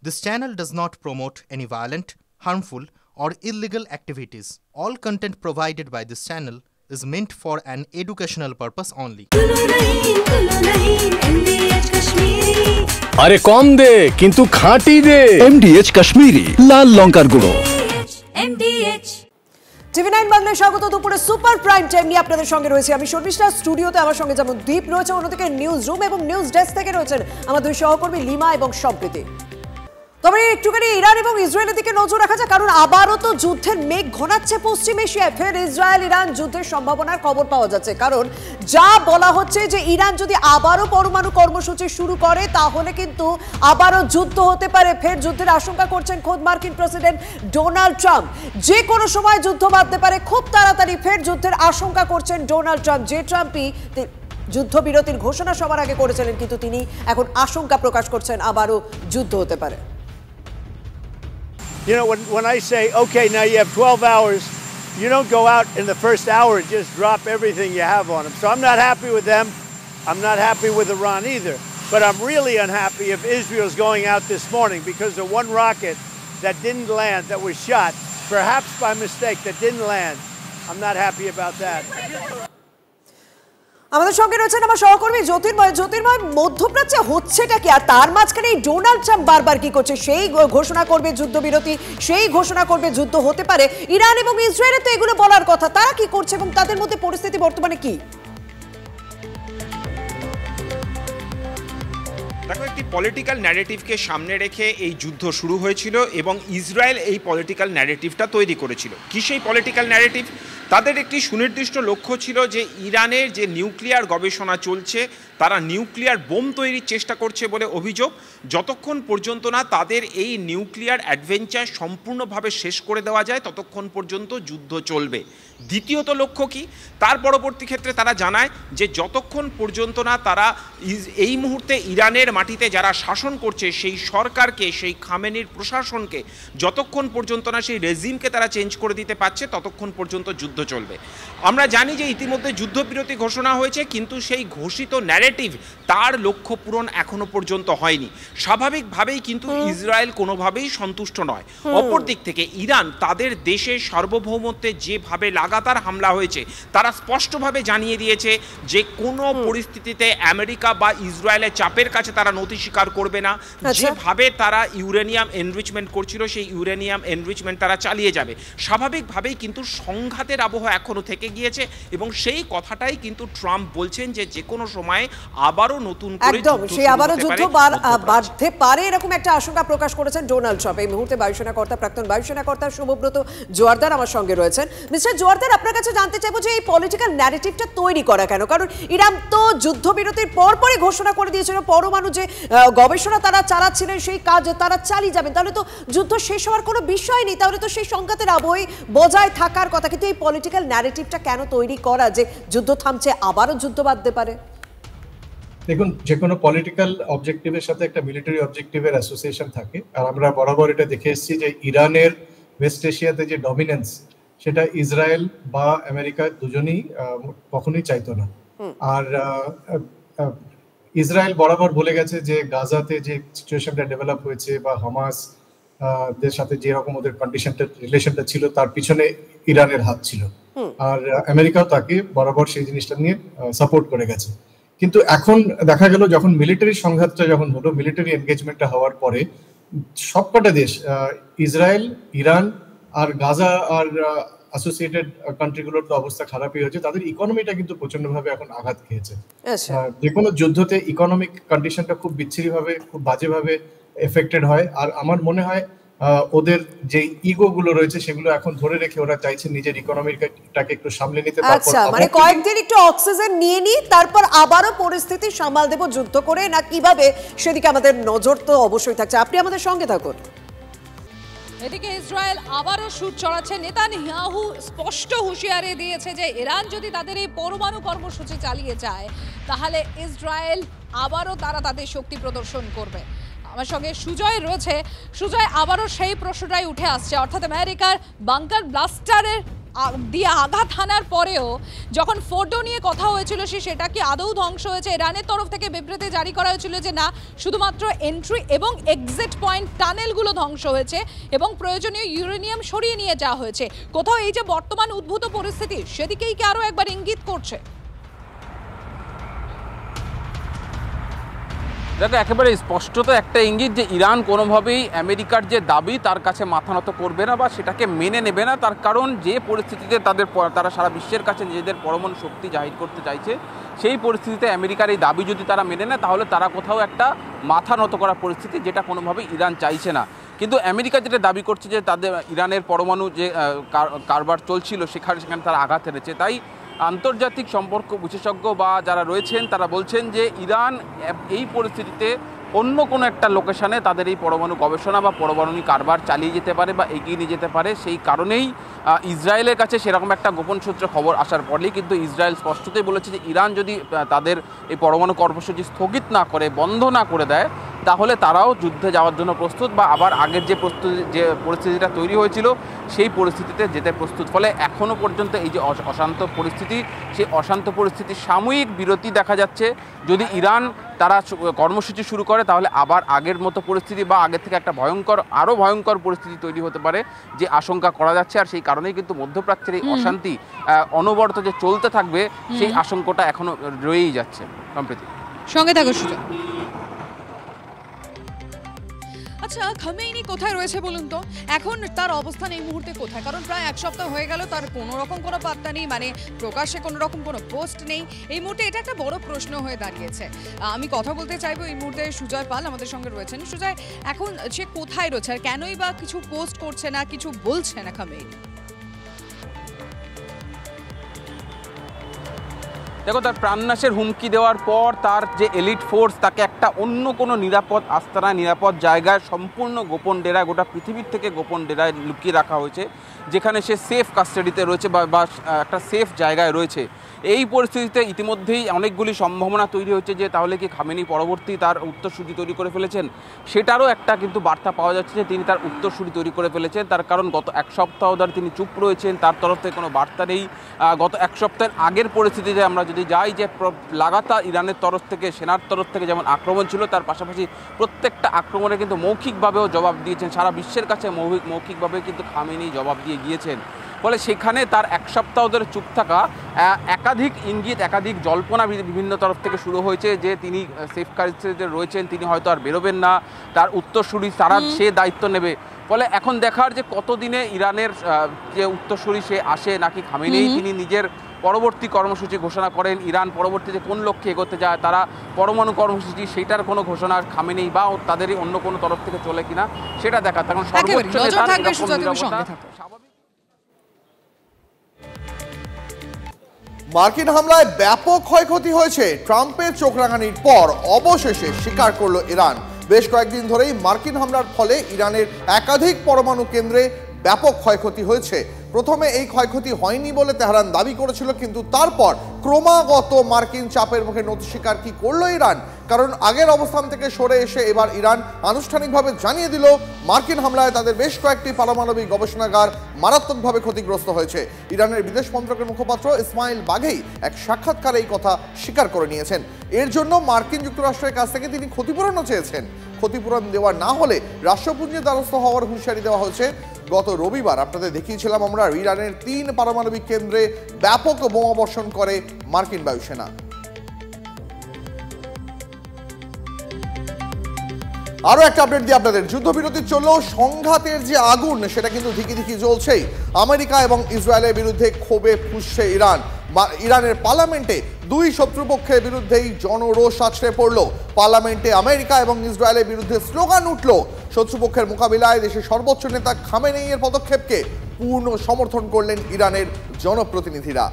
This channel does not promote any violent, harmful, or illegal activities. All content provided by this channel is meant for an educational purpose only. আরে কম দে কিন্তু খাঁটি দে MDH Kashmiri লাল লঙ্কার গুঁড়ো। TV 9 বাংলায় স্বাগত। দুপুরে super prime time নিয়ে আপনাদের সঙ্গে রয়েছে আমি শর্মিষ্ঠা। স্টুডিওতে আমার সঙ্গে যেমন দীপ রয়েছে, অন্যদিকে নিউজ রুম এবং নিউজ ডেস্ক থেকে রয়েছেন আমার দুই সহকর্মী লিমা এবং সম্প্রীতি। তবে একটুখানি ইরান এবং ইসরায়েলের দিকে নজর রাখা যায়, কারণ আবারও তো যুদ্ধের মেঘ ঘনাচ্ছে পশ্চিম এশিয়ায়। ফের ইসরায়েল ইরান যুদ্ধের সম্ভাবনার খবর পাওয়া যাচ্ছে, কারণ যা বলা হচ্ছে যে ইরান যদি আবারও পরমাণু কর্মসূচি শুরু করে তাহলে কিন্তু আবারও যুদ্ধ হতে পারে। ফের যুদ্ধের আশঙ্কা করছেন খোদ মার্কিন প্রেসিডেন্ট ডোনাল্ড ট্রাম্প। যে কোনো সময় যুদ্ধ বাঁধতে পারে খুব তাড়াতাড়ি, ফের যুদ্ধের আশঙ্কা করছেন ডোনাল্ড ট্রাম্প। যে ট্রাম্পই যুদ্ধবিরতির ঘোষণা সবার আগে করেছিলেন, কিন্তু তিনি এখন আশঙ্কা প্রকাশ করছেন আবারও যুদ্ধ হতে পারে। You know, when I say, okay, now you have 12 hours, you don't go out in the first hour and just drop everything you have on them. So I'm not happy with them. I'm not happy with Iran either. But I'm really unhappy if Israel's going out this morning because of one rocket that didn't land, that was shot, perhaps by mistake, that didn't land. I'm not happy about that. আমাদের সঙ্গে রয়েছেন আমার সহকর্মী জ্যোতির্ময়। জ্যোতির্ময়, মধ্যপ্রাচ্যে হচ্ছেটা কি, আর তার মাঝখানে এই ডোনাল্ড ট্রাম্প বারবার কি করছে? সেই ঘোষণা করবে যুদ্ধবিরতি, সেই ঘোষণা করবে যুদ্ধ হতে পারে। ইরান এবং ইসরায়েলের তো এগুলো বলার কথা, তারা কি করছে এবং তাদের মধ্যে পরিস্থিতি বর্তমানে কি? দেখো, একটি পলিটিক্যাল ন্যারেটিভকে সামনে রেখে এই যুদ্ধ শুরু হয়েছিল এবং ইসরায়েল এই পলিটিক্যাল ন্যারেটিভটা তৈরি করেছিল। কি সেই পলিটিক্যাল ন্যারেটিভ? তাদের একটি সুনির্দিষ্ট লক্ষ্য ছিল যে ইরানের যে নিউক্লিয়ার গবেষণা চলছে, তারা নিউক্লিয়ার বোম তৈরির চেষ্টা করছে বলে অভিযোগ। যতক্ষণ পর্যন্ত না তাদের এই নিউক্লিয়ার অ্যাডভেঞ্চার সম্পূর্ণভাবে শেষ করে দেওয়া যায় ততক্ষণ পর্যন্ত যুদ্ধ চলবে। দ্বিতীয়ত লক্ষ্য কি? তার পরবর্তী ক্ষেত্রে তারা জানায় যে যতক্ষণ পর্যন্ত না তারা এই মুহূর্তে ইরানের মাটিতে যারা শাসন করছে সেই সরকারকে, সেই খামেনির প্রশাসনকে যতক্ষণ পর্যন্ত না সেই রেজিমকে তারা চেঞ্জ করে দিতে পারছে ততক্ষণ পর্যন্ত যুদ্ধ চলবে। আমরা জানি যে ইতিমধ্যে যুদ্ধবিরতি ঘোষণা হয়েছে, কিন্তু সেই ঘোষিত ন্যারেটিভ তার লক্ষ্য পূরণ এখনো পর্যন্ত হয়নি। স্বাভাবিকভাবেই কিন্তু ইসরায়েল কোনোভাবেই সন্তুষ্ট নয়। অপর দিক থেকে ইরান তাদের দেশের সার্বভৌমত্বে যেভাবে লাগাতার হামলা হয়েছে, তারা স্পষ্টভাবে জানিয়ে দিয়েছে যে কোনো পরিস্থিতিতে আমেরিকা বা ইসরায়েলের চাপের কাছে তারা নতি স্বীকার করবে না। যেভাবে তারা ইউরেনিয়াম এনরিচমেন্ট করছিল সেই ইউরেনিয়াম এনরিচমেন্ট তারা চালিয়ে যাবে। স্বাভাবিকভাবেই কিন্তু সংঘাতের আবহ এখনো থেকে গিয়েছে এবং সেই কথাটাই কিন্তু ট্রাম্প বলছেন যে যে কোনো সময় আবারও নতুন করে যুদ্ধ বাড়তে পারে, এরকম একটা আশঙ্কা প্রকাশ করেছেন ডোনাল্ড ট্রাম্প। এই মুহূর্তে বায়ুসেনা কর্তা, প্রাক্তন বায়ুসেনা কর্তা শুভব্রত জোয়ারদার আমার সঙ্গে রয়েছেন। মিস্টার জোয়ারদার, আপনার কাছে জানতে চাইবো যে এই পলিটিক্যাল ন্যারেটিভটা তৈরি করা কেন? কারণ ইরান তো যুদ্ধবিরতির পরপরই ঘোষণা করে দিয়েছিল পরমাণু যে গবেষণা তারা চালাচ্ছিলেন সেই কাজ তারা চালিয়ে যাবেন। তাহলে তো যুদ্ধ শেষ হওয়ার কোনো বিষয় নেই, তাহলে তো সেই সংঘাতের আবহে বজায় থাকার কথা। কিন্তু এই পলিটিক্যাল ন্যারেটিভটা কেন তৈরি করা যে যুদ্ধ থামছে, আবারও যুদ্ধ বাঁধতে পারে? দেখুন, যে কোনো পলিটিক্যাল অবজেক্টিভের সাথে একটা মিলিটারি অবজেক্টিভের অ্যাসোসিয়েশন থাকে, আর আমরা বরাবর এটা দেখে এসেছি যে ইরানের ওয়েস্ট এশিয়াতে যে ডমিনেন্স, সেটা ইসরায়েল বা আমেরিকা দুজনেই কখনোই চাইতো না। আর ইসরায়েল বরাবর বলে গেছে যে গাজাতে যে সিচুয়েশনটা ডেভেলপ হয়েছে বা হামাস দের সাথে যেরকম ওদের কন্ডিশনটা রিলেশনটা ছিল, তার পিছনে ইরানের হাত ছিল। আর আমেরিকাও তাকে বরাবর সেই জিনিসটা নিয়ে সাপোর্ট করে গেছে। কিন্তু এখন দেখা গেল যখন মিলিটারি সংঘাতটা যখন হলো, মিলিটারি এনগেজমেন্টটা হওয়ার পরে সবকটা দেশ, ইসরায়েল, ইরান আর গাজা আর অ্যাসোসিয়েটেড কান্ট্রিগুলোর তো অবস্থা খারাপই হয়েছে। তাদের ইকোনমিটা কিন্তু প্রচন্ডভাবে এখন আঘাত খেয়েছে। যে কোনো যুদ্ধতে ইকোনমিক কন্ডিশনটা খুব বিচ্ছিরিভাবে, খুব বাজেভাবে এফেক্টেড হয়। আর আমার মনে হয় ওদের যে ইগো গুলো রয়েছে সেগুলো এখন ধরে রেখে ওরা চাইছে নিজের ইকোনমিটাকে একটু সামলে নিতে। আচ্ছা, মানে কয়েকদিন একটু অক্সিজেন নিয়ে নি, তারপর আবারও পরিস্থিতি সামাল দেব যুদ্ধ করে, না কিভাবে সেদিকে আমাদের নজর তো অবশ্যই থাকছে। আপনি আমাদের সঙ্গে থাকুন। এদিকে ইসরায়েল আবারও শুট চড়াচ্ছে। নেতানিয়াহু স্পষ্ট হুঁশিয়ারি দিয়েছে যে ইরান যদি তাদের এই পরমাণু কর্মসূচি চালিয়ে যায় তাহলে ইসরায়েল আবারও তারা তাদের শক্তি প্রদর্শন করবে। আমার সঙ্গে সুজয় রয়েছে। সুজয়, আবারও সেই প্রশ্নটাই উঠে আসছে, অর্থাৎ আমেরিকার বাংকার ব্লাস্টারের দিয়ে আঘাত হানার পরেও যখন ফোর্ডো নিয়ে কথা হয়েছিল সেটা কি আদৌ ধ্বংস হয়েছে? ইরানের তরফ থেকে বিবৃতি জারি করা হয়েছিল যে না, শুধুমাত্র এন্ট্রি এবং এক্সিট পয়েন্ট টানেলগুলো ধ্বংস হয়েছে এবং প্রয়োজনীয় ইউরেনিয়াম সরিয়ে নিয়ে যাওয়া হয়েছে। কোথাও এই যে বর্তমান উদ্ভূত পরিস্থিতি, সেদিকেই কি আরও একবার ইঙ্গিত করছে? দেখো, একেবারে স্পষ্টত একটা ইঙ্গিত যে ইরান কোনোভাবেই আমেরিকার যে দাবি তার কাছে মাথা নত করবে না বা সেটাকে মেনে নেবে না। তার কারণ যে পরিস্থিতিতে তারা সারা বিশ্বের কাছে নিজেদের পরমাণু শক্তি জাহির করতে চাইছে, সেই পরিস্থিতিতে আমেরিকার এই দাবি যদি তারা মেনে নেয় তাহলে তারা কোথাও একটা মাথা নত করার পরিস্থিতি, যেটা কোনোভাবেই ইরান চাইছে না। কিন্তু আমেরিকা যেটা দাবি করছে যে তাদের ইরানের পরমাণু যে কারবার চলছিল সেখানে তারা আঘাত এনেছে। তাই আন্তর্জাতিক সম্পর্ক বিশেষজ্ঞ বা যারা রয়েছেন তারা বলছেন যে ইরান এই পরিস্থিতিতে অন্য কোনো একটা লোকেশনে তাদের এই পরমাণু গবেষণা বা পরমাণু কারবার চালিয়ে যেতে পারে বা এগিয়ে নিয়ে যেতে পারে। সেই কারণেই ইসরায়েলের কাছে সেরকম একটা গোপন সূত্রে খবর আসার পরেই কিন্তু ইসরায়েল স্পষ্টতই বলেছে যে ইরান যদি তাদের এই পরমাণু কর্মসূচি স্থগিত না করে, বন্ধ না করে দেয়, তাহলে তারাও যুদ্ধে যাওয়ার জন্য প্রস্তুত বা আবার আগের যে পরিস্থিতিটা তৈরি হয়েছিল সেই পরিস্থিতিতে যেতে প্রস্তুত। ফলে এখনও পর্যন্ত এই যে অশান্ত পরিস্থিতি, সেই অশান্ত পরিস্থিতির সাময়িক বিরতি দেখা যাচ্ছে। যদি ইরান তারা কর্মসূচি শুরু করে তাহলে আবার আগের মতো পরিস্থিতি বা আগের থেকে একটা আরও ভয়ঙ্কর পরিস্থিতি তৈরি হতে পারে যে আশঙ্কা করা যাচ্ছে। আর সেই কারণেই কিন্তু মধ্যপ্রাচ্যের এই অশান্তি অনবরত যে চলতে থাকবে সেই আশঙ্কাটা এখনও রয়েই যাচ্ছে। সম্প্রীতি সঙ্গে থাকো সুজয়। আচ্ছা, খামেনি কোথায় রয়েছে বলুন তো? এখন তার অবস্থান এই মুহূর্তে কোথায়? কারণ প্রায় এক সপ্তাহ হয়ে গেল, তার কোনো রকম কোনো পাত্তা নেই, মানে প্রকাশ্যে কোনো রকম কোনো পোস্ট নেই। এই মুহূর্তে এটা একটা বড় প্রশ্ন হয়ে দাঁড়িয়েছে। আমি কথা বলতে চাইবো এই মুহূর্তে সুজয় পাল আমাদের সঙ্গে রয়েছেন। সুজয়, এখন সে কোথায় রয়েছে আর কেনই বা কিছু পোস্ট করছে না, কিছু বলছে না খামেনি? দেখো, তার প্রাণনাশের হুমকি দেওয়ার পর তার যে এলিট ফোর্স তাকে একটা অন্য কোনো নিরাপদ আস্তানা, নিরাপদ জায়গায়, সম্পূর্ণ গোপন ডেরায়, গোটা পৃথিবীর থেকে গোপন ডেরায় লুকিয়ে রাখা হয়েছে, যেখানে সে সেফ কাস্টাডিতে রয়েছে বা একটা সেফ জায়গায় রয়েছে। এই পরিস্থিতিতে ইতিমধ্যেই অনেকগুলি সম্ভাবনা তৈরি হচ্ছে যে তাহলে কি খামেনি পরবর্তী তার উত্তরসূরি তৈরি করে ফেলেছেন। সেটারও একটা কিন্তু বার্তা পাওয়া যাচ্ছে যে তিনি তার উত্তরসূরি তৈরি করে ফেলেছেন। তার কারণ গত এক সপ্তাহ ধরে তিনি চুপ রয়েছেন, তার তরফ থেকে কোনো বার্তা নেই। গত এক সপ্তাহের আগের পরিস্থিতিতে আমরা যদি যাই, যে লাগাতার ইরানের তরফ থেকে, সেনার তরফ থেকে যেমন আক্রমণ ছিল, তার পাশাপাশি প্রত্যেকটা আক্রমণে কিন্তু মৌখিকভাবেও জবাব দিয়েছেন। সারা বিশ্বের কাছে মৌখিকভাবে কিন্তু খামেনি জবাব দিয়ে গিয়েছেন। ফলে সেখানে তার এক সপ্তাহ ধরে চুপ থাকা, একাধিক ইঙ্গিত, একাধিক জল্পনা বিভিন্ন তরফ থেকে শুরু হয়েছে যে তিনি সেফ কাস্টাডিতে রয়েছেন, তিনি হয়তো আর বেরোবেন না, তার উত্তরসূরি তারা সে দায়িত্ব নেবে। ফলে এখন দেখার যে কতদিনে ইরানের যে উত্তরসূরি সে আসে, নাকি খামেনি তিনি নিজের পরবর্তী কর্মসূচি ঘোষণা করেন, ইরান পরবর্তীতে কোন লক্ষ্যে এগোতে যায়, তারা পরমাণু কর্মসূচি সেইটার কোনো ঘোষণা খামেনি বা তাদেরই অন্য কোনো তরফ থেকে চলে কিনা সেটা দেখা। তখন সর্বোচ্চ মার্কিন হামলায় ব্যাপক ক্ষয়ক্ষতি হয়েছে। ট্রাম্পের চোখ রাঙানির পর অবশেষে স্বীকার করল ইরান। বেশ কয়েকদিন ধরেই মার্কিন হামলার ফলে ইরানের একাধিক পরমাণু কেন্দ্রে ব্যাপক ক্ষয়ক্ষতি হয়েছে। প্রথমে এই ক্ষয়ক্ষতি হয়নি বলে তেহরান দাবি করেছিল, কিন্তু তারপর ক্রমাগত মার্কিন চাপের মুখে নতি স্বীকার কি করলো ইরান। কারণ আগের অবস্থান থেকে সরে এসে এবার ইরান আনুষ্ঠানিকভাবে জানিয়ে দিল মার্কিন হামলায় তাদের বেশ কয়েকটি পারমাণবিক গবেষণাগার মারাত্মকভাবে ক্ষতিগ্রস্ত হয়েছে। ইরানের বিদেশ মন্ত্রকের মুখপাত্র ইসমাইল বাঘেই এক সাক্ষাৎকারে এই কথা স্বীকার করে নিয়েছেন। এর জন্য মার্কিন যুক্তরাষ্ট্রের কাছ থেকে তিনি ক্ষতিপূরণও চেয়েছেন। ক্ষতিপূরণ দেওয়া না হলে রাষ্ট্রপুঞ্জের দ্বারস্থ হওয়ার হুঁশিয়ারি দেওয়া হয়েছে। গত রবিবার আপনাদের দেখিয়েছিলাম আমরা, ইরানের 3 পারমাণবিক কেন্দ্রে ব্যাপক বোমাবর্ষণ করে মার্কিন বায়ুসেনা। আরো একটা আপডেট দিয়ে আপনাদের, যুদ্ধবিরতি চললেও সংঘাতের যে আগুন সেটা কিন্তু ধিকি ধিকি জ্বলছেই। আমেরিকা এবং ইসরায়েলের বিরুদ্ধে ক্ষোভে ফুঁসছে ইরান। ইরানের পার্লামেন্টে দুই শত্রুপক্ষের বিরুদ্ধেই জনরোষ আছড়ে পড়ল। পার্লামেন্টে আমেরিকা এবং ইসরায়েলের বিরুদ্ধে স্লোগান উঠল। শত্রুপক্ষের মোকাবিলায় দেশের সর্বোচ্চ নেতা খামেনেইয়ের পদক্ষেপকে পূর্ণ সমর্থন করলেন ইরানের জনপ্রতিনিধিরা।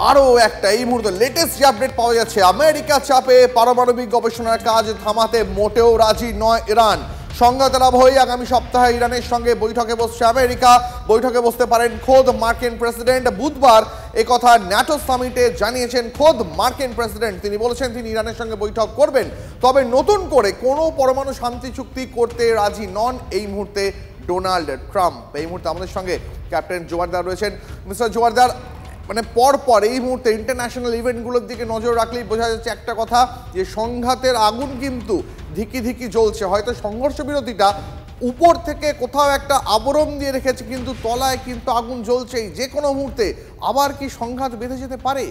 আরো একটা এই মুহূর্তে লেটেস্ট যে আপডেট পাওয়া যাচ্ছে, আমেরিকা চাপে পারমাণবিক গবেষণার কাজ থামাতে মোটেও রাজি নয় ইরান। সংঘাতের আবহেই আগামী সপ্তাহে ইরানের সঙ্গে বৈঠকে বসছে আমেরিকা। বৈঠকে বসতে পারেন খোদ মার্কিন প্রেসিডেন্ট। বুধবার একথা ন্যাটো সামিটে জানিয়েছেন খোদ মার্কিন প্রেসিডেন্ট। তিনি বলেছেন তিনি ইরানের সঙ্গে বৈঠক করবেন, তবে নতুন করে কোনো পরমাণু শান্তি চুক্তি করতে রাজি নন এই মুহূর্তে ডোনাল্ড ট্রাম্প। এই মুহূর্তে আমাদের সঙ্গে ক্যাপ্টেন জোয়ারদার রয়েছেন। মিস্টার জোয়ারদার, মানে পরপর এই মুহূর্তে ইন্টারন্যাশনাল ইভেন্টগুলোর দিকে নজর রাখলেই বোঝা যাচ্ছে একটা কথা, যে সংঘাতের আগুন কিন্তু ধিকি ধিকি জ্বলছে। হয়তো সংঘর্ষ বিরতিটা উপর থেকে কোথাও একটা আবরণ দিয়ে রেখেছে, কিন্তু তলায় কিন্তু আগুন জ্বলছেই। যে কোনো মুহূর্তে আবার কি সংঘাত বেঁধে যেতে পারে?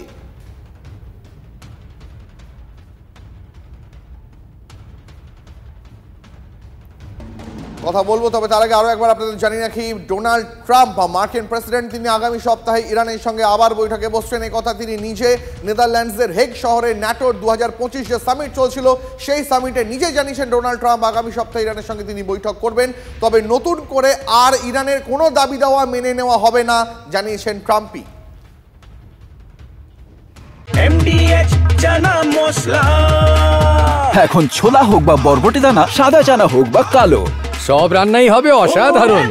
কথা বলবো, তবে তার আগে আরো একবার আপনাদের জানিয়ে রাখি, ডোনাল্ড ট্রাম্প মার্কিন প্রেসিডেন্ট, তিনি আগামী সপ্তাহে ইরানের সঙ্গে আবার বৈঠকে বসছেন। এই কথা তিনি নিজে নেদারল্যান্ডসের হেগ শহরে ন্যাটোর 2025 যে সামিট চলছিল সেই সামিটে নিজে জানিয়েছেন ডোনাল্ড ট্রাম্প আগামী সপ্তাহে ইরানের সঙ্গে তিনি বৈঠক করবেন। তবে নতুন করে আর ইরানের কোনো দাবি দেওয়া মেনে নেওয়া হবে না জানিয়েছেন ট্রাম্পই। এখন ছোলা হোক বা বরবটি দানা, সাদা চানা হোক বা কালো, সব রান্নাই হবে অসাধারণ।